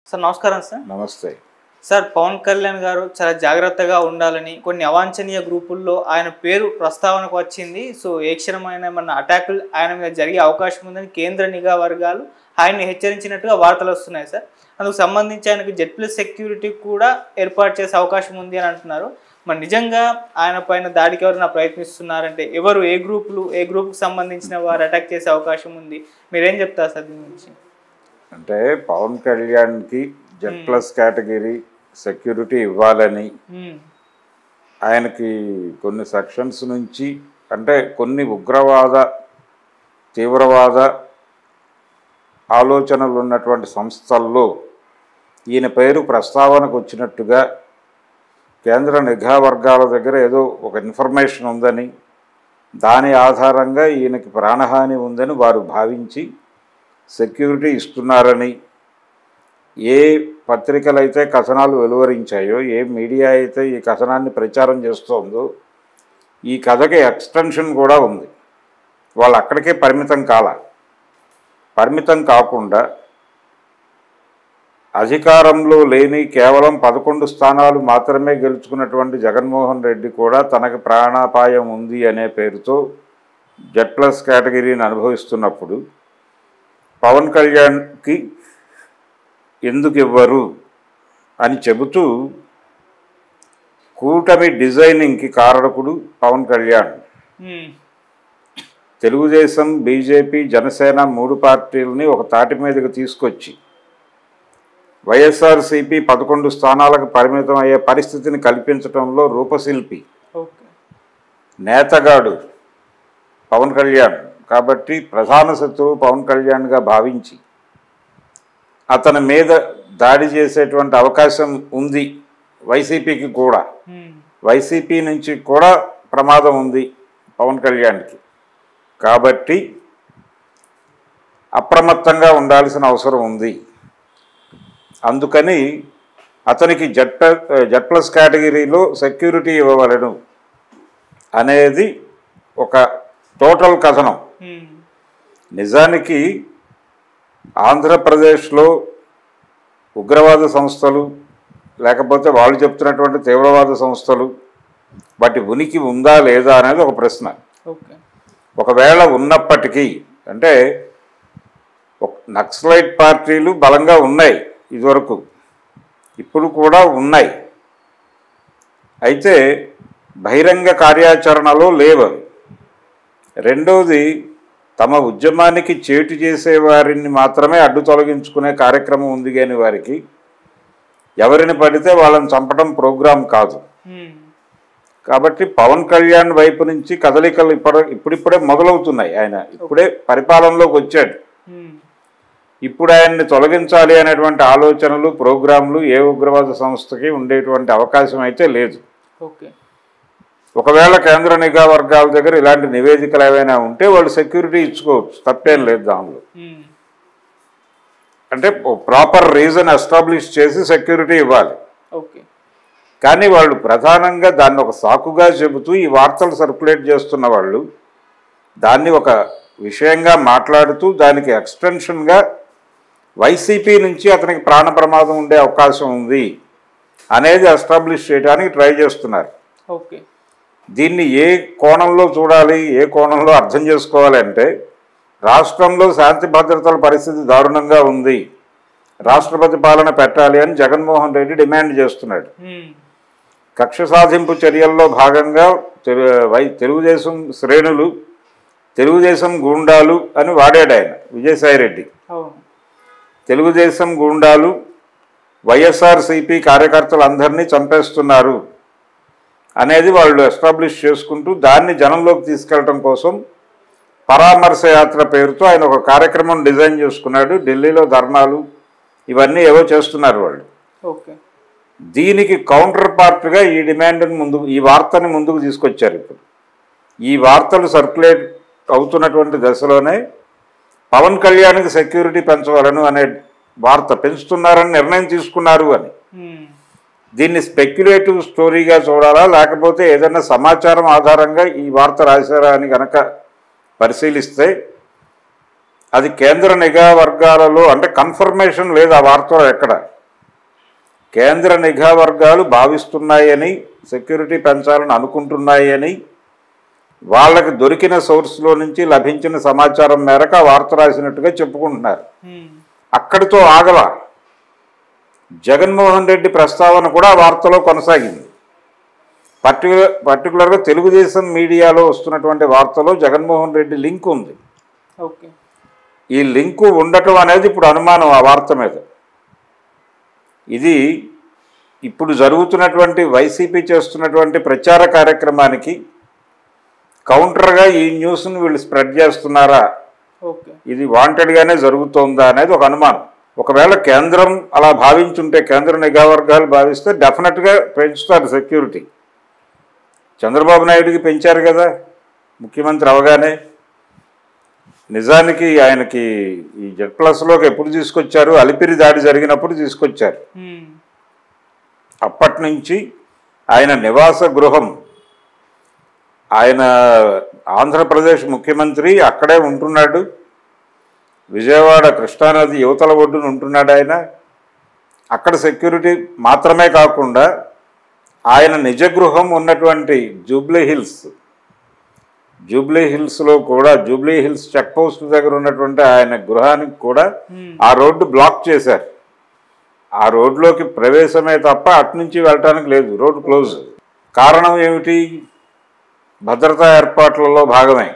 Sir నమస్కారం sir. నమస్తే sir, Pawan Kalyan గారు చాలా జాగ్రత్తగా ఉండాలని కొన్ని అవాంఛనీయ గ్రూపుల్లో ఆయన పేరు ప్రస్తావనకు వచ్చింది. సో ఏ క్షణమైన మన అటాకులు ఆయన మీద జరిగే అవకాశం ఉందని కేంద్ర నిఘా వర్గాలు ఆయన్ని హెచ్చరించినట్టుగా వార్తలు వస్తున్నాయి సార్. అందుకు సంబంధించి ఆయనకు Z+ సెక్యూరిటీ కూడా ఏర్పాటు చేసే అవకాశం ఉంది అని అంటున్నారు. మరి నిజంగా ఆయన పైన దాడికి ఎవరైనా ప్రయత్నిస్తున్నారంటే ఎవరు, ఏ గ్రూప్కి సంబంధించిన వారు అటాక్ చేసే అవకాశం ఉంది? మీరేం చెప్తారు సార్ దీని గురించి? అంటే పవన్ కళ్యాణ్కి Z+ కేటగిరీ సెక్యూరిటీ ఇవ్వాలని ఆయనకి కొన్ని సెక్షన్స్ నుంచి అంటే కొన్ని ఉగ్రవాద తీవ్రవాద ఆలోచనలు ఉన్నటువంటి సంస్థల్లో ఈయన పేరు ప్రస్తావనకు వచ్చినట్టుగా కేంద్ర నిఘా వర్గాల దగ్గర ఏదో ఒక ఇన్ఫర్మేషన్ ఉందని, దాని ఆధారంగా ఈయనకి ప్రాణహాని ఉందని వారు భావించి సెక్యూరిటీ ఇస్తున్నారని, ఏ పత్రికలు అయితే కథనాలు వెలువరించాయో, ఏ మీడియా అయితే ఈ కథనాన్ని ప్రచారం చేస్తోందో, ఈ కథకి ఎక్స్టెన్షన్ కూడా ఉంది. వాళ్ళు అక్కడికే పరిమితం కాకుండా అధికారంలో లేని కేవలం 11 స్థానాలు మాత్రమే గెలుచుకున్నటువంటి జగన్మోహన్ రెడ్డి కూడా తనకు ప్రాణాపాయం ఉంది అనే పేరుతో Z+ కేటగిరీని అనుభవిస్తున్నప్పుడు పవన్ కళ్యాణ్కి ఎందుకు ఇవ్వరు అని చెబుతూ కూటమి డిజైనింగ్కి కారకుడు పవన్ కళ్యాణ్. తెలుగుదేశం, బీజేపీ, జనసేన 3 పార్టీలని ఒక తాటి మీదకి తీసుకొచ్చి వైఎస్ఆర్సీపీ 11 స్థానాలకు పరిమితం అయ్యే పరిస్థితిని కల్పించడంలో రూపశిల్పి, నేతగాడు పవన్ కళ్యాణ్. కాబట్టి ప్రధాన శత్రువు పవన్ కళ్యాణ్గా భావించి అతని మీద దాడి చేసేటువంటి అవకాశం ఉంది వైసీపీకి కూడా. వైసీపీ నుంచి కూడా ప్రమాదం ఉంది పవన్ కళ్యాణ్కి. కాబట్టి అప్రమత్తంగా ఉండాల్సిన అవసరం ఉంది. అందుకని అతనికి Z+ కేటగిరీలో సెక్యూరిటీ ఇవ్వవలను అనేది ఒక టోటల్ కథనం. నిజానికి ఆంధ్రప్రదేశ్లో ఉగ్రవాద సంస్థలు లేకపోతే వాళ్ళు చెప్తున్నటువంటి తీవ్రవాద సంస్థలు వాటి ఉనికి ఉందా లేదా అనేది ఒక ప్రశ్న. ఒకవేళ ఉన్నప్పటికీ అంటే నక్సలైట్ పార్టీలు బలంగా ఉన్నాయి ఇదివరకు, ఇప్పుడు కూడా ఉన్నాయి. అయితే బహిరంగ కార్యాచరణలో లేవు. రెండోది, తమ ఉద్యమానికి చేటు చేసేవారిని మాత్రమే అడ్డు తొలగించుకునే కార్యక్రమం ఉంది కానీ వారికి ఎవరిని పడితే వాళ్ళని చంపడం ప్రోగ్రాం కాదు. కాబట్టి పవన్ కళ్యాణ్ వైపు నుంచి కదలికలు ఇప్పుడిప్పుడే మొదలవుతున్నాయి. ఆయన ఇప్పుడే పరిపాలనలోకి వచ్చాడు. ఇప్పుడు ఆయన్ని తొలగించాలి అనేటువంటి ఆలోచనలు, ప్రోగ్రాంలు ఏ ఉగ్రవాద సంస్థకి ఉండేటువంటి అవకాశం అయితే లేదు. ఒకవేళ కేంద్ర నిఘా వర్గాల దగ్గర ఇలాంటి నివేదికలు ఏవైనా ఉంటే వాళ్ళు సెక్యూరిటీ ఇచ్చుకోవచ్చు, తప్పేం లేదు దానిలో. అంటే ప్రాపర్ రీజన్ ఎస్టాబ్లిష్ చేసి సెక్యూరిటీ ఇవ్వాలి. కానీ వాళ్ళు ప్రధానంగా దాన్ని ఒక సాకుగా చెబుతూ ఈ వార్తలు సర్క్యులేట్ చేస్తున్న వాళ్ళు దాన్ని ఒక విషయంగా మాట్లాడుతూ దానికి ఎక్స్టెన్షన్గా వైసీపీ నుంచి అతనికి ప్రాణ ప్రమాదం ఉండే అవకాశం ఉంది అనేది ఎస్టాబ్లిష్ చేయడానికి ట్రై చేస్తున్నారు. దీన్ని ఏ కోణంలో చూడాలి, ఏ కోణంలో అర్థం చేసుకోవాలి అంటే, రాష్ట్రంలో శాంతి భద్రతల పరిస్థితి దారుణంగా ఉంది, రాష్ట్రపతి పాలన పెట్టాలి అని జగన్మోహన్ రెడ్డి డిమాండ్ చేస్తున్నాడు. కక్ష సాధింపు చర్యల్లో భాగంగా తెలుగుదేశం శ్రేణులు, తెలుగుదేశం గూండాలు అని వాడాడు ఆయన, విజయసాయిరెడ్డి. తెలుగుదేశం గూండాలు వైఎస్ఆర్సీపీ కార్యకర్తలందరినీ చంపేస్తున్నారు అనేది వాళ్ళు ఎస్టాబ్లిష్ చేసుకుంటూ దాన్ని జనంలోకి తీసుకెళ్ళటం కోసం పరామర్శ యాత్ర పేరుతో ఆయన ఒక కార్యక్రమం డిజైన్ చేసుకున్నాడు. ఢిల్లీలో ధర్నాలు ఇవన్నీ ఏవో చేస్తున్నారు వాళ్ళు. దీనికి కౌంటర్ పార్ట్గా ఈ డిమాండ్ని ఈ వార్తని ముందుకు తీసుకొచ్చారు. ఇప్పుడు ఈ వార్తలు సర్క్యులేట్ అవుతున్నటువంటి దశలోనే పవన్ కళ్యాణ్కి సెక్యూరిటీ పెంచవాలను అనే వార్త పెంచుతున్నారని నిర్ణయం తీసుకున్నారు అని. దీన్ని స్పెక్యులేటివ్ స్టోరీగా చూడాలా, లేకపోతే ఏదైనా సమాచారం ఆధారంగా ఈ వార్త రాశారా అని కనుక పరిశీలిస్తే అది కేంద్ర నిఘా వర్గాలలో అంటే కన్ఫర్మేషన్ లేదు ఆ వార్తలో ఎక్కడ. కేంద్ర నిఘా వర్గాలు భావిస్తున్నాయని, సెక్యూరిటీ పెంచాలని అనుకుంటున్నాయని వాళ్ళకి దొరికిన సోర్స్లో నుంచి లభించిన సమాచారం మేరకు ఆ వార్త రాసినట్టుగా చెప్పుకుంటున్నారు. అక్కడితో ఆగల. జగన్మోహన్ రెడ్డి ప్రస్తావన కూడా ఆ వార్తలో కొనసాగింది. పర్టికులర్గా తెలుగుదేశం మీడియాలో వస్తున్నటువంటి వార్తలో జగన్మోహన్ రెడ్డి లింక్ ఉంది. ఈ లింకు ఉండటం అనేది ఇప్పుడు అనుమానం ఆ వార్త మీద. ఇది ఇప్పుడు జరుగుతున్నటువంటి వైసీపీ చేస్తున్నటువంటి ప్రచార కార్యక్రమానికి కౌంటర్గా ఈ న్యూస్ను వీళ్ళు స్ప్రెడ్ చేస్తున్నారా, ఇది వాంటెడ్గానే జరుగుతోందా అనేది ఒక అనుమానం. ఒకవేళ కేంద్రం అలా భావించుంటే, కేంద్ర నిఘా వర్గాలు భావిస్తే డెఫినెట్గా పెంచుతారు సెక్యూరిటీ. చంద్రబాబు నాయుడికి పెంచారు కదా ముఖ్యమంత్రి అవగానే. నిజానికి ఆయనకి ఈ Z+లోకి ఎప్పుడు తీసుకొచ్చారు? అలిపిరి దాడి జరిగినప్పుడు తీసుకొచ్చారు. అప్పటి నుంచి ఆయన నివాస గృహం, ఆయన ఆంధ్రప్రదేశ్ ముఖ్యమంత్రి అక్కడే ఉంటున్నాడు. విజయవాడ కృష్ణానది యువతల ఒడ్డున ఉంటున్నాడు ఆయన. అక్కడ సెక్యూరిటీ మాత్రమే కాకుండా ఆయన నిజ గృహం ఉన్నటువంటి జూబ్లీ హిల్స్లో కూడా, జూబ్లీ హిల్స్ చెక్ పోస్ట్ దగ్గర ఉన్నటువంటి ఆయన గృహానికి కూడా ఆ రోడ్డు బ్లాక్ చేశారు. ఆ రోడ్లోకి ప్రవేశమే తప్ప అటునుంచి వెళ్ళటానికి లేదు, రోడ్డు క్లోజ్. కారణం ఏమిటి? భద్రతా ఏర్పాట్లలో భాగమే.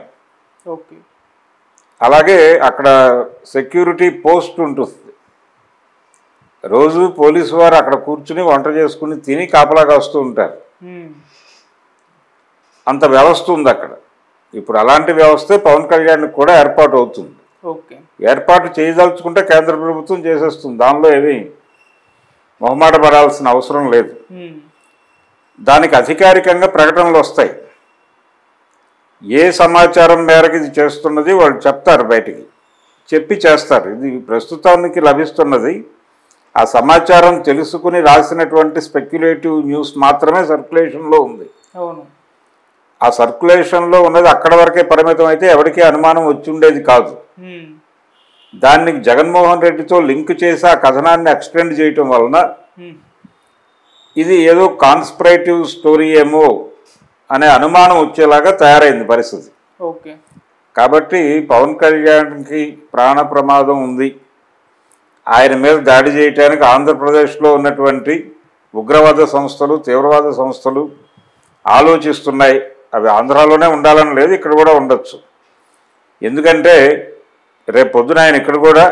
అలాగే అక్కడ సెక్యూరిటీ పోస్ట్ ఉంటుంది. రోజు పోలీసు వారు అక్కడ కూర్చుని వంట చేసుకుని తిని కాపలాగా వస్తూ ఉంటారు. అంత వ్యవస్థ ఉంది అక్కడ. ఇప్పుడు అలాంటి వ్యవస్థే పవన్ కళ్యాణ్కి కూడా ఏర్పాటు అవుతుంది. ఏర్పాటు చేయదలుచుకుంటే కేంద్ర ప్రభుత్వం చేసేస్తుంది. దానిలో ఏమీ మొహమాట పడాల్సిన అవసరం లేదు. దానికి అధికారికంగా ప్రకటనలు వస్తాయి. ఏ సమాచారం మేరకు ఇది చేస్తున్నది వాళ్ళు చెప్తారు, బయటికి చెప్పి చేస్తారు. ఇది ప్రస్తుతానికి లభిస్తున్నది ఆ సమాచారం తెలుసుకుని రాసినటువంటి స్పెక్యులేటివ్ న్యూస్ మాత్రమే సర్క్యులేషన్లో ఉంది. ఆ సర్క్యులేషన్లో ఉన్నది అక్కడ వరకే పరిమితం అయితే ఎవరికీ అనుమానం వచ్చి ఉండేది కాదు. దాన్ని జగన్మోహన్ రెడ్డితో లింక్ చేసి ఆ కథనాన్ని ఎక్స్టెండ్ చేయటం వలన ఇది ఏదో కాన్స్పిరేటివ్ స్టోరీ ఏమో అనే అనుమానం వచ్చేలాగా తయారైంది పరిస్థితి. కాబట్టి పవన్ కళ్యాణ్కి ప్రాణ ప్రమాదం ఉంది, ఆయన మీద దాడి చేయడానికి ఆంధ్రప్రదేశ్లో ఉన్నటువంటి ఉగ్రవాద సంస్థలు, తీవ్రవాద సంస్థలు ఆలోచిస్తున్నాయి. అవి ఆంధ్రాలోనే ఉండాలని లేదు, ఇక్కడ కూడా ఉండొచ్చు. ఎందుకంటే రేపు పొద్దున ఆయన ఇక్కడ కూడా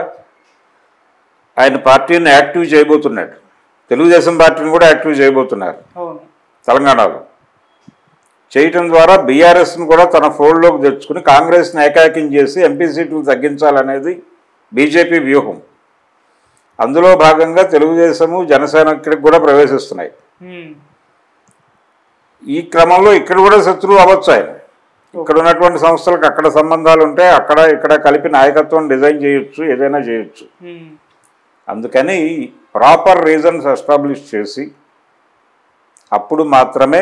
ఆయన పార్టీని యాక్టివ్ చేయబోతున్నాడు. తెలుగుదేశం పార్టీని కూడా యాక్టివ్ చేయబోతున్నారు తెలంగాణలో. చేయటం ద్వారా బీఆర్ఎస్ను కూడా తన ఫోల్డ్లోకి తెచ్చుకుని కాంగ్రెస్ని ఏకాకిం చేసి ఎంపీ సీట్లు తగ్గించాలనేది బీజేపీ వ్యూహం. అందులో భాగంగా తెలుగుదేశము, జనసేన ఇక్కడికి కూడా ప్రవేశిస్తున్నాయి. ఈ క్రమంలో ఇక్కడ కూడా శత్రువు అవ్వచ్చు ఆయన. ఇక్కడ ఉన్నటువంటి సంస్థలకు అక్కడ సంబంధాలు ఉంటే అక్కడ ఇక్కడ కలిపి నాయకత్వం డిజైన్ చేయొచ్చు, ఏదైనా చేయొచ్చు. అందుకని ప్రాపర్ రీజన్స్ ఎస్టాబ్లిష్ చేసి అప్పుడు మాత్రమే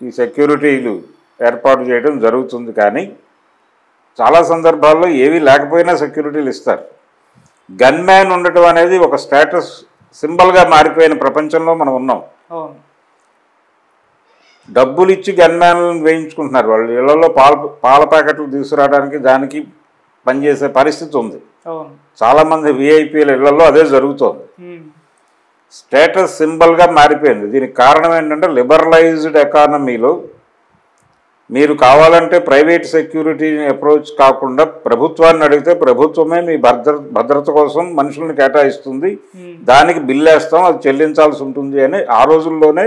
ఈ సెక్యూరిటీలు ఏర్పాటు చేయడం జరుగుతుంది. కానీ చాలా సందర్భాల్లో ఏవి లేకపోయినా సెక్యూరిటీలు ఇస్తారు. గన్ మ్యాన్ ఉండటం అనేది ఒక స్టేటస్ సింబల్గా మారిపోయిన ప్రపంచంలో మనం ఉన్నాం. డబ్బులు ఇచ్చి గన్ మ్యాన్లను వేయించుకుంటున్నారు. వాళ్ళు ఇళ్లలో పాల ప్యాకెట్లు తీసుకురావడానికి దానికి పనిచేసే పరిస్థితి ఉంది. చాలామంది విఐపీల ఇళ్లలో అదే జరుగుతోంది. స్టేటస్ సింబల్గా మారిపోయింది. దీనికి కారణం ఏంటంటే లిబరలైజ్డ్ ఎకానమీలో మీరు కావాలంటే ప్రైవేట్ సెక్యూరిటీని అప్రోచ్ కాకుండా ప్రభుత్వాన్ని అడిగితే ప్రభుత్వమే మీ భద్రత కోసం మనుషుల్ని కేటాయిస్తుంది, దానికి బిల్లు వేస్తాం, అది చెల్లించాల్సి ఉంటుంది అని ఆ రోజుల్లోనే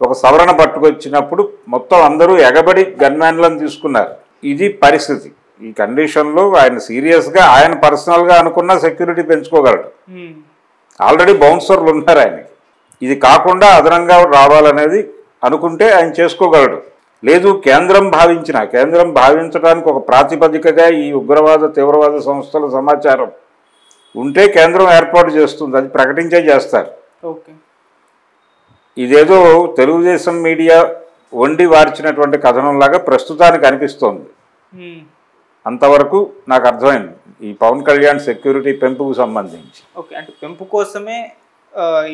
ఒక సవరణ పట్టుకొచ్చినప్పుడు మొత్తం అందరూ ఎగబడి గన్మ్యాన్లను తీసుకున్నారు. ఇది పరిస్థితి. ఈ కండిషన్లో ఆయన సీరియస్గా ఆయన పర్సనల్గా అనుకున్న సెక్యూరిటీ పెంచుకోగలడు. ఆల్రెడీ బౌన్సర్లు ఉన్నారు ఆయనకి. ఇది కాకుండా అదనంగా రావాలనేది అనుకుంటే ఆయన చేసుకోగలడు. లేదు కేంద్రం భావించడానికి ఒక ప్రాతిపదికగా ఈ ఉగ్రవాద తీవ్రవాద సంస్థల సమాచారం ఉంటే కేంద్రం ఏర్పాటు చేస్తుంది, అది ప్రకటించే చేస్తారు. ఇదేదో తెలుగుదేశం మీడియా వండి వార్చినటువంటి కథనంలాగా ప్రస్తుతానికి అనిపిస్తోంది. అంతవరకు నాకు అర్థమైంది ఈ పవన్ కళ్యాణ్ సెక్యూరిటీ పెంపుకు సంబంధించి. అంటే పెంపు కోసమే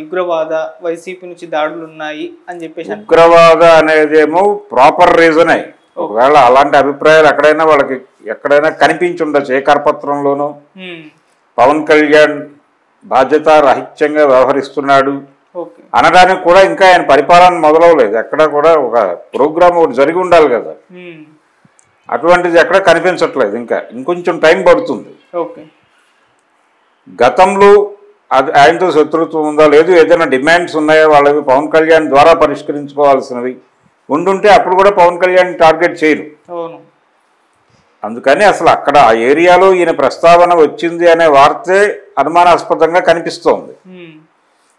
ఉగ్రవాద వైసీపీ నుంచి దాడులు ఉన్నాయి అని చెప్పేసి ఉగ్రవాద అనేదేమో ప్రాపర్ రీజనే. ఒకవేళ అలాంటి అభిప్రాయాలు ఎక్కడైనా వాళ్ళకి ఎక్కడైనా కనిపించి ఉండొచ్చు. ఏ కరపత్రంలోనూ పవన్ కళ్యాణ్ బాధ్యత రహిత్యంగా వ్యవహరిస్తున్నాడు అనడానికి కూడా ఇంకా ఆయన పరిపాలన మొదలవలేదు. ఎక్కడ కూడా ఒక ప్రోగ్రామ్ ఒకటి జరిగి ఉండాలి కదా, అటువంటిది ఎక్కడ కనిపించట్లేదు. ఇంకా ఇంకొంచెం టైం పడుతుంది. గతంలో అది ఆయనతో శత్రుత్వం ఉందా, లేదు ఏదైనా డిమాండ్స్ ఉన్నాయా వాళ్ళవి పవన్ కళ్యాణ్ ద్వారా పరిష్కరించుకోవాల్సినవి ఉండుంటే అప్పుడు కూడా పవన్ కళ్యాణ్ టార్గెట్ చేయరు. అందుకని అసలు అక్కడ ఆ ఏరియాలో ఈయన ప్రస్తావన వచ్చింది అనే వార్తే అనుమానాస్పదంగా కనిపిస్తోంది.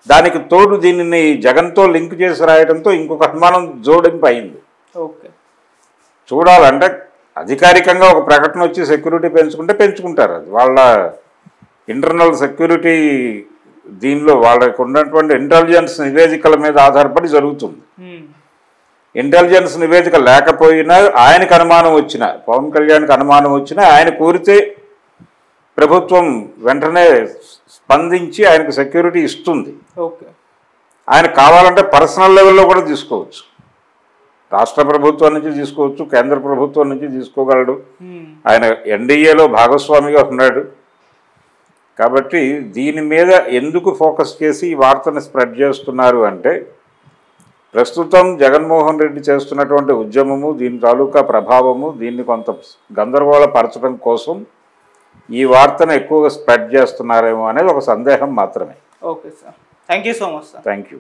దానికి తోడు దీనిని జగన్తో లింక్ చేసి రాయడంతో ఇంకొక అనుమానం జోడింపు అయింది. చూడాలంటే అధికారికంగా ఒక ప్రకటన వచ్చి సెక్యూరిటీ పెంచుకుంటే పెంచుకుంటారు, అది వాళ్ళ ఇంటర్నల్ సెక్యూరిటీ దీనిలో వాళ్ళకు ఉన్నటువంటి ఇంటెలిజెన్స్ నివేదికల మీద ఆధారపడి జరుగుతుంది. ఇంటెలిజెన్స్ నివేదిక లేకపోయినా ఆయనకు అనుమానం వచ్చినా, పవన్ కళ్యాణ్కి అనుమానం వచ్చినా ఆయన కోరితే ప్రభుత్వం వెంటనే స్పందించి ఆయనకు సెక్యూరిటీ ఇస్తుంది. ఆయన కావాలంటే పర్సనల్ లెవెల్లో కూడా తీసుకోవచ్చు, రాష్ట్ర ప్రభుత్వం నుంచి తీసుకోవచ్చు, కేంద్ర ప్రభుత్వం నుంచి తీసుకోగలడు. ఆయన ఎన్డీఏలో భాగస్వామిగా ఉన్నాడు. కాబట్టి దీని మీద ఎందుకు ఫోకస్ చేసి ఈ వార్తను స్ప్రెడ్ చేస్తున్నారు అంటే, ప్రస్తుతం జగన్మోహన్ రెడ్డి చేస్తున్నటువంటి ఉద్యమము, దీని తాలూకా ప్రభావము, దీన్ని కొంత గందరగోళపరచడం కోసం ఈ వార్తను ఎక్కువగా స్ప్రెడ్ చేస్తున్నారేమో అనేది ఒక సందేహం మాత్రమే. Okay sir, thank you so much sir. Thank you.